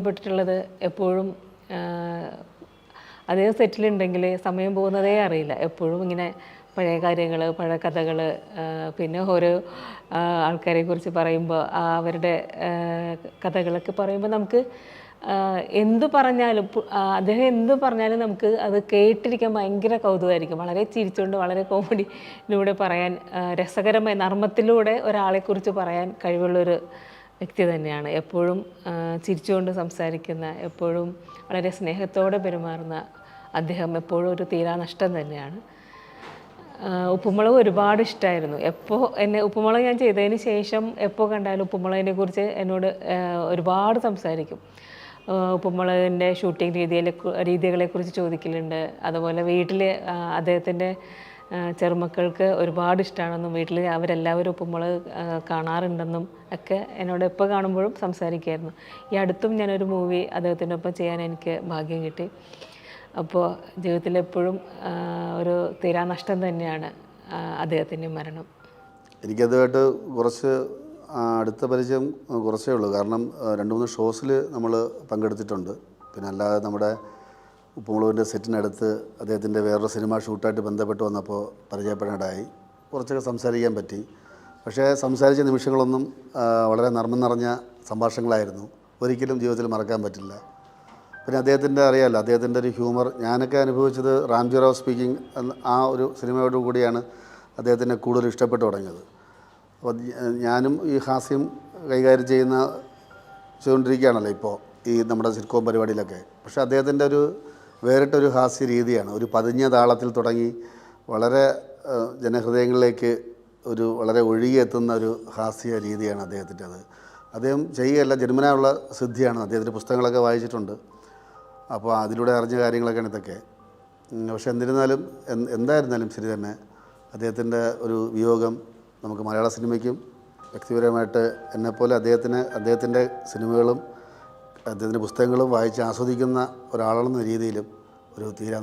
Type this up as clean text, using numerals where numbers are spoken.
പെട്ടിട്ടുള്ളത് എപ്പോഴും അതേ സെറ്റിലുണ്ടെങ്കിൽ സമയം പോകുന്നതേ അറിയില്ല. എപ്പോഴും ഇങ്ങനെ പഴയ കാര്യങ്ങൾ, പഴയ കഥകൾ, പിന്നെ ഓരോ ആൾക്കാരെക്കുറിച്ച് പറയുമ്പോൾ അവരുടെ കഥകളൊക്കെ പറയുമ്പോൾ നമുക്ക് എന്ത് പറഞ്ഞാലും അദ്ദേഹം എന്ത് പറഞ്ഞാലും നമുക്ക് അത് കേട്ടിരിക്കാൻ ഭയങ്കര കൗതുകമായിരിക്കും. വളരെ ചിരിച്ചുകൊണ്ട് വളരെ കോമഡിയിലൂടെ പറയാൻ രസകരമായ നർമ്മത്തിലൂടെ ഒരാളെക്കുറിച്ച് പറയാൻ കഴിവുള്ളൊരു വ്യക്തി തന്നെയാണ്. എപ്പോഴും ചിരിച്ചുകൊണ്ട് സംസാരിക്കുന്ന, എപ്പോഴും വളരെ സ്നേഹത്തോടെ പെരുമാറുന്ന അദ്ദേഹം എപ്പോഴും ഒരു തീരാനഷ്ടം തന്നെയാണ്. ഉപ്പുമുളക് ഒരുപാട് ഇഷ്ടമായിരുന്നു. എപ്പോൾ ഉപ്പുമുളക് ഞാൻ ചെയ്തതിന് ശേഷം എപ്പോൾ കണ്ടാലും ഉപ്പുമുളകിനെ കുറിച്ച് എന്നോട് ഒരുപാട് സംസാരിക്കും. ഉപ്പുമുളകിൻ്റെ ഷൂട്ടിംഗ് രീതികളെക്കുറിച്ച് ചോദിക്കലുണ്ട്. അതുപോലെ വീട്ടിൽ അദ്ദേഹത്തിൻ്റെ ചെറുമക്കൾക്ക് ഒരുപാട് ഇഷ്ടമാണെന്നും വീട്ടിൽ അവരെല്ലാവരും ഉപ്പുമുളക് കാണാറുണ്ടെന്നും ഒക്കെ എന്നോട് എപ്പോൾ കാണുമ്പോഴും സംസാരിക്കുമായിരുന്നു. ഈ അടുത്തും ഞാനൊരു മൂവി അദ്ദേഹത്തിൻ്റെ ഒപ്പം ചെയ്യാൻ എനിക്ക് ഭാഗ്യം കിട്ടി. അപ്പോൾ ജീവിതത്തിലെപ്പോഴും ഒരു തീരാനഷ്ടം തന്നെയാണ് അദ്ദേഹത്തിൻ്റെ മരണം. എനിക്കതുമായിട്ട് കുറച്ച് അടുത്ത പരിചയം കുറച്ചേ ഉള്ളൂ. കാരണം 2-3 ഷോസിൽ നമ്മൾ പങ്കെടുത്തിട്ടുണ്ട്. പിന്നെ അല്ലാതെ നമ്മുടെ ഉപ്പുമുളകിൻ്റെ സെറ്റിനടുത്ത് അദ്ദേഹത്തിൻ്റെ വേറൊരു സിനിമ ഷൂട്ടായിട്ട് ബന്ധപ്പെട്ട് വന്നപ്പോൾ പരിചയപ്പെടാനായി കുറച്ചൊക്കെ സംസാരിക്കാൻ പറ്റി. പക്ഷേ സംസാരിച്ച നിമിഷങ്ങളൊന്നും വളരെ നർമ്മം നിറഞ്ഞ സംഭാഷണങ്ങളായിരുന്നു. ഒരിക്കലും ജീവിതത്തിൽ മറക്കാൻ പറ്റില്ല. പിന്നെ അദ്ദേഹത്തിൻ്റെ അറിയാമല്ലോ, അദ്ദേഹത്തിൻ്റെ ഒരു ഹ്യൂമർ ഞാനൊക്കെ അനുഭവിച്ചത് റാംജി റാവു സ്പീക്കിംഗ് ആ ഒരു സിനിമയോട് കൂടിയാണ് അദ്ദേഹത്തിനെ കൂടുതൽ ഇഷ്ടപ്പെട്ടു തുടങ്ങിയത്. അപ്പോൾ ഞാനും ഈ ഹാസ്യം കൈകാര്യം ചെയ്തുകൊണ്ടിരിക്കുകയാണല്ലോ ഇപ്പോൾ ഈ നമ്മുടെ സിറ്റ്കോം പരിപാടിയിലൊക്കെ. പക്ഷേ അദ്ദേഹത്തിൻ്റെ ഒരു വേറിട്ടൊരു ഹാസ്യ രീതിയാണ്. ഒരു പതിഞ്ഞ താളത്തിൽ തുടങ്ങി വളരെ ജനഹൃദയങ്ങളിലേക്ക് വളരെ ഒഴുകിയെത്തുന്ന ഒരു ഹാസ്യ രീതിയാണ് അദ്ദേഹത്തിൻ്റെ. അദ്ദേഹം ചെയ്യുകയല്ല, ജന്മനായുള്ള സിദ്ധിയാണ്. അദ്ദേഹത്തിൻ്റെ പുസ്തകങ്ങളൊക്കെ വായിച്ചിട്ടുണ്ട്. അപ്പോൾ അതിലൂടെ അറിഞ്ഞ കാര്യങ്ങളൊക്കെയാണ് ഇതൊക്കെ. പക്ഷെ എന്നിരുന്നാലും എന്തായിരുന്നാലും ശരി തന്നെ അദ്ദേഹത്തിൻ്റെ ഒരു വിയോഗം നമുക്ക് മലയാള സിനിമയ്ക്കും വ്യക്തിപരമായിട്ട് എന്നെപ്പോലെ അദ്ദേഹത്തിൻ്റെ സിനിമകളും അദ്ദേഹത്തിൻ്റെ പുസ്തകങ്ങളും വായിച്ച് ആസ്വദിക്കുന്ന ഒരാളെന്ന രീതിയിലും ഒരു തീരാ